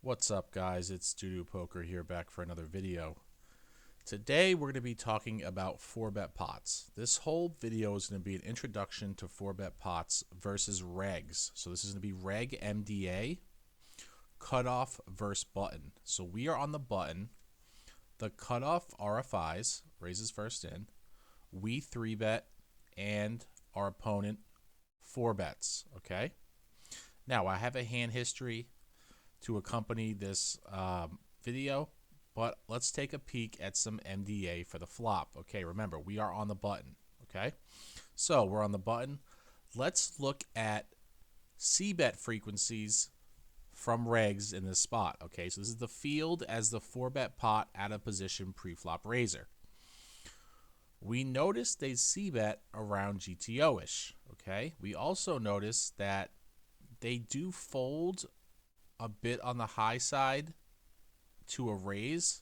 What's up, guys? It's Doo Poker here, back for another video. Today we're going to be talking about 4-bet pots. This whole video is going to be an introduction to 4-bet pots versus regs. So this is going to be Reg MDA cutoff versus button. So we are on the button. The cutoff RFIs, raises first in. We 3-bet and our opponent 4-bets. Okay. Now I have a hand history to accompany this video, but let's take a peek at some MDA for the flop. Okay, remember, we are on the button. Okay, so we're on the button. Let's look at C-bet frequencies from regs in this spot. Okay, so this is the field as the 4-bet pot out of position pre-flop raiser. We notice they C-bet around GTO-ish. Okay, we also notice that they do fold a bit on the high side to a raise,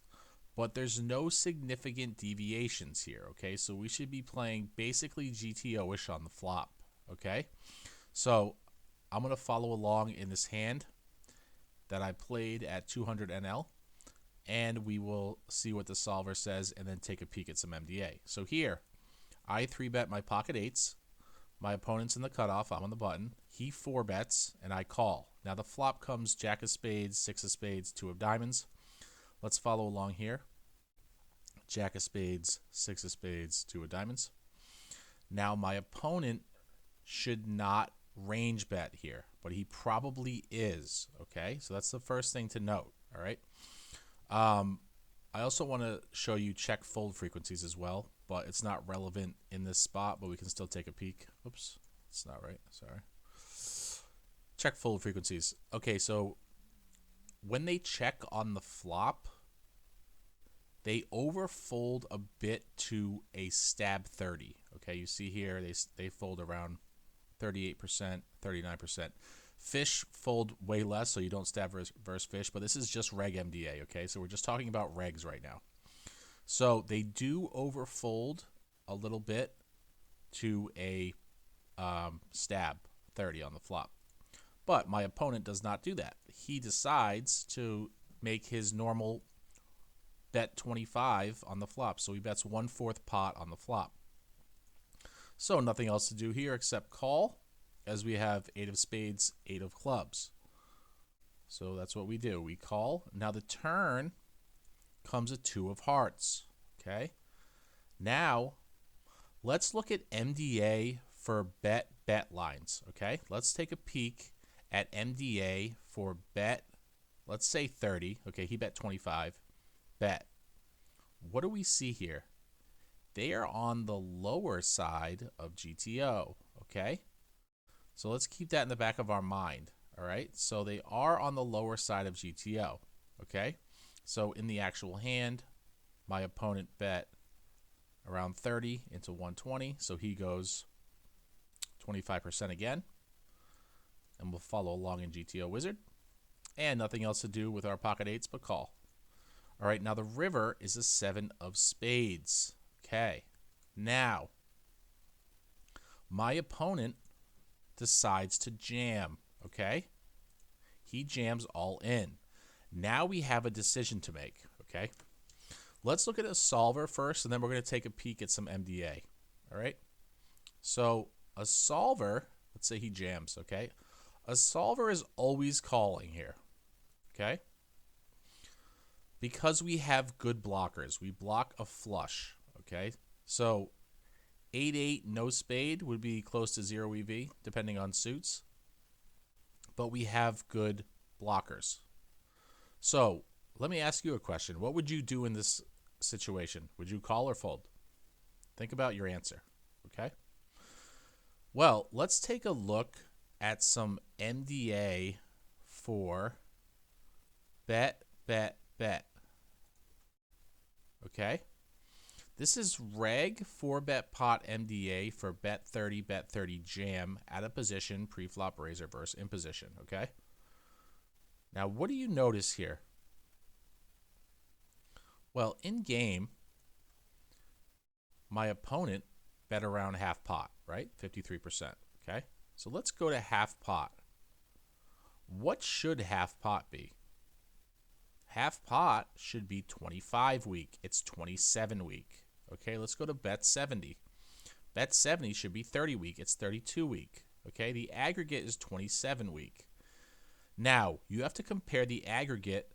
but there's no significant deviations here. Okay, so we should be playing basically GTO-ish on the flop. Okay, so I'm going to follow along in this hand that I played at 200 NL, and we will see what the solver says and then take a peek at some MDA. So here, I 3-bet my pocket eights. My opponent's in the cutoff. I'm on the button. He 4-bets, and I call. Now the flop comes Jack of spades, 6 of spades, 2 of diamonds. Let's follow along here. Jack of spades, 6 of spades, 2 of diamonds. Now my opponent should not range bet here, but he probably is. Okay, so that's the first thing to note. All right. I also want to show you check fold frequencies as well, but it's not relevant in this spot, but we can still take a peek. Oops, it's not right. Sorry. Check fold frequencies. Okay, so when they check on the flop, they overfold a bit to a stab 30. Okay, you see here they fold around 38%, 39%. Fish fold way less, so you don't stab versus fish, but this is just Reg MDA, okay? So we're just talking about regs right now. So they do overfold a little bit to a stab 30 on the flop. But my opponent does not do that. He decides to make his normal bet 25 on the flop. So he bets 1/4 pot on the flop. So nothing else to do here except call, as we have 8 of spades, 8 of clubs. So that's what we do. We call. Now the turn comes a 2 of hearts. Okay. Now let's look at MDA for bet lines. Okay. Let's take a peek at MDA for bet, let's say 30. Okay, he bet 25. Bet. What do we see here? They are on the lower side of GTO. Okay. So let's keep that in the back of our mind. All right. So they are on the lower side of GTO. Okay. So in the actual hand, my opponent bet around 30 into 120. So he goes 25% again. And we'll follow along in GTO Wizard. And nothing else to do with our pocket eights but call. All right. Now the river is a 7 of spades. Okay. Now, my opponent decides to jam. Okay. He jams all in. Now we have a decision to make. Okay. Let's look at a solver first, and then we're going to take a peek at some MDA. All right. So a solver, let's say he jams. Okay. A solver is always calling here. Okay. Because we have good blockers. We block a flush. Okay. So 8-8 no spade would be close to 0 EV depending on suits. But we have good blockers. So let me ask you a question. What would you do in this situation? Would you call or fold? Think about your answer. Okay. Well, let's take a look at some MDA for bet. Okay. This is Reg 4-bet pot MDA for bet 30 jam out of position pre-flop raiser versus in position. Okay. Now, what do you notice here? Well, in game, my opponent bet around half pot, right? 53%. Okay. So let's go to half pot. What should half pot be? half pot should be 25 week. It's 27 week. Okay, let's go to bet 70. Bet 70 should be 30 week. It's 32 week. Okay, the aggregate is 27 week. Now, you have to compare the aggregate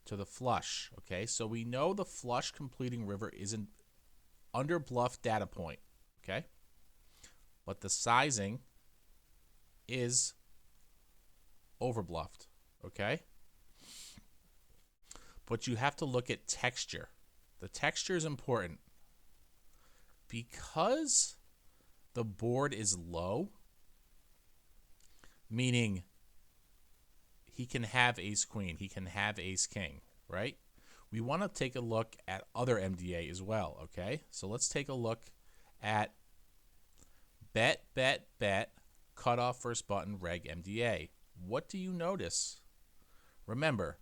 to the flush. Okay, so we know the flush completing river is an under bluff data point. Okay, but the sizing is over bluffed. Okay, but you have to look at texture. The texture is important because the board is low, meaning he can have ace queen, he can have ace king, right? We want to take a look at other MDA as well, okay? So let's take a look at bet, cutoff first button, Reg MDA. What do you notice? Remember,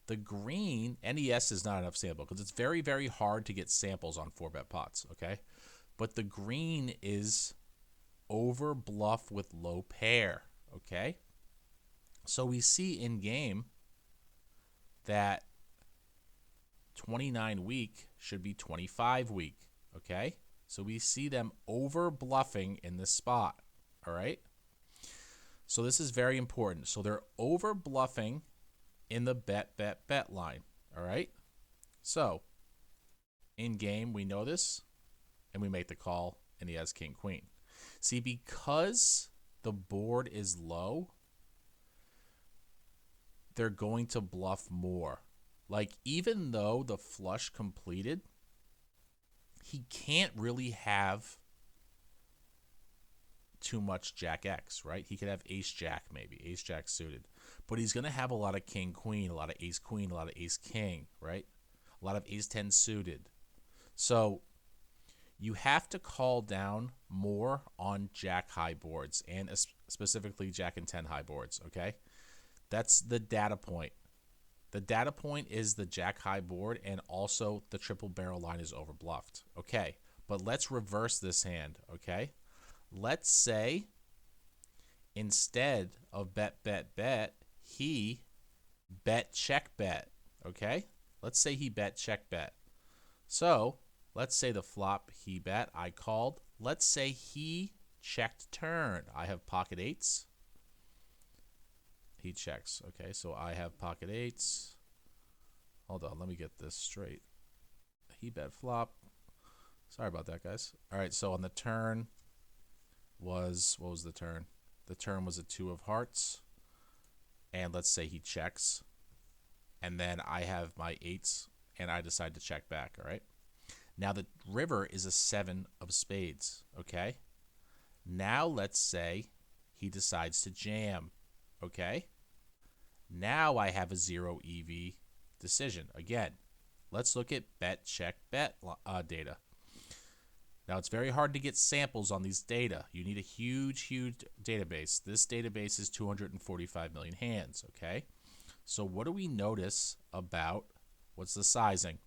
the green, NES is not enough sample because it's very, very hard to get samples on 4-bet pots, okay? But the green is over bluff with low pair, okay? So we see in game that 29 week should be 25 week, okay? So we see them over bluffing in this spot, all right? So this is very important. So they're over bluffing in the bet line, all right? So in game, we know this, and we make the call, and he has king, queen. See, because the board is low, they're going to bluff more. Like, even though the flush completed, he can't really have too much jack X, right? He could have ace jack maybe, ace jack suited. But he's going to have a lot of king queen, a lot of ace queen, a lot of ace king, right? A lot of ace 10 suited. So you have to call down more on jack high boards, and specifically jack and 10 high boards, okay? That's the data point. The data point is the jack high board, and also the triple barrel line is over bluffed. Okay, but let's reverse this hand, okay? Let's say instead of bet, he bet check bet, okay? Let's say he bet check bet. So let's say the flop he bet, I called. Let's say he checked turn. I have pocket eights. He checks. Okay, so I have pocket eights. Hold on, let me get this straight. He bet flop. Sorry about that, guys. All right, so on the turn was, what was the turn? The turn was a 2 of hearts. And let's say he checks. And then I have my eights, and I decide to check back, all right? Now the river is a 7 of spades, okay? Now let's say he decides to jam. Okay, now I have a 0 EV decision. Again, let's look at bet, check, bet data. Now, it's very hard to get samples on these data. You need a huge database. This database is 245 million hands, okay? So what do we notice about, what's the sizing?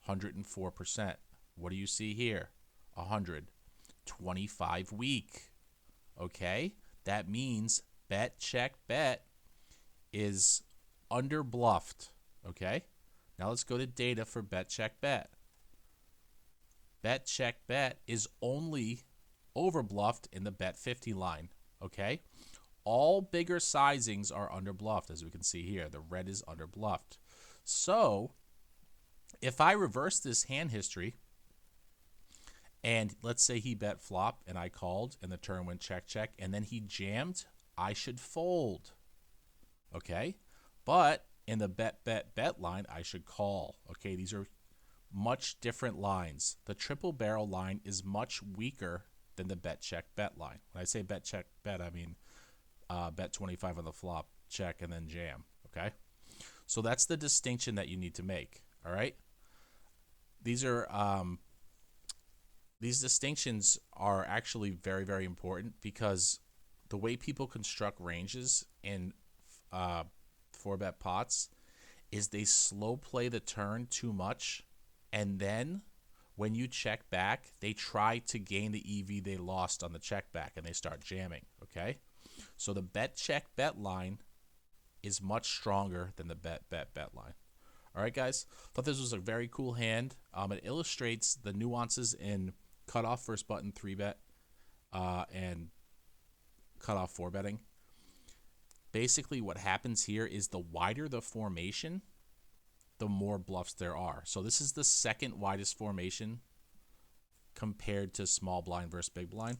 104%. What do you see here? 100. 25 week, okay? That means bet, check, bet is under bluffed, okay? Now let's go to data for bet, check, bet. Bet, check, bet is only over bluffed in the bet 50 line, okay? All bigger sizings are under bluffed, as we can see here. The red is under bluffed. So if I reverse this hand history, and let's say he bet flop and I called and the turn went check, check, and then he jammed, I should fold, okay? But in the bet line, I should call, okay? These are much different lines. The triple barrel line is much weaker than the bet, check, bet line. When I say bet, check, bet, I mean bet 25 on the flop, check, and then jam, okay? So that's the distinction that you need to make, all right? These distinctions are actually very, very important because the way people construct ranges in 4-bet pots is they slow play the turn too much, and then when you check back, they try to gain the EV they lost on the check back, and they start jamming, okay? So the bet, check, bet line is much stronger than the bet line. All right, guys. Thought this was a very cool hand. It illustrates the nuances in cutoff versus button 3-bet and cutoff 4-betting. Basically, what happens here is the wider the formation, the more bluffs there are. So this is the second widest formation compared to small blind versus big blind.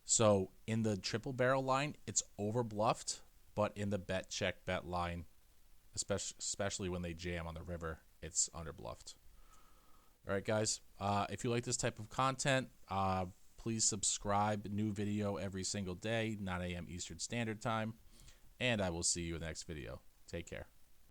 So in the triple barrel line, it's over bluffed, but in the bet check bet line, especially when they jam on the river, it's under bluffed. All right, guys. If you like this type of content, please subscribe. New video every single day, 9 a.m. Eastern Standard Time. And I will see you in the next video. Take care.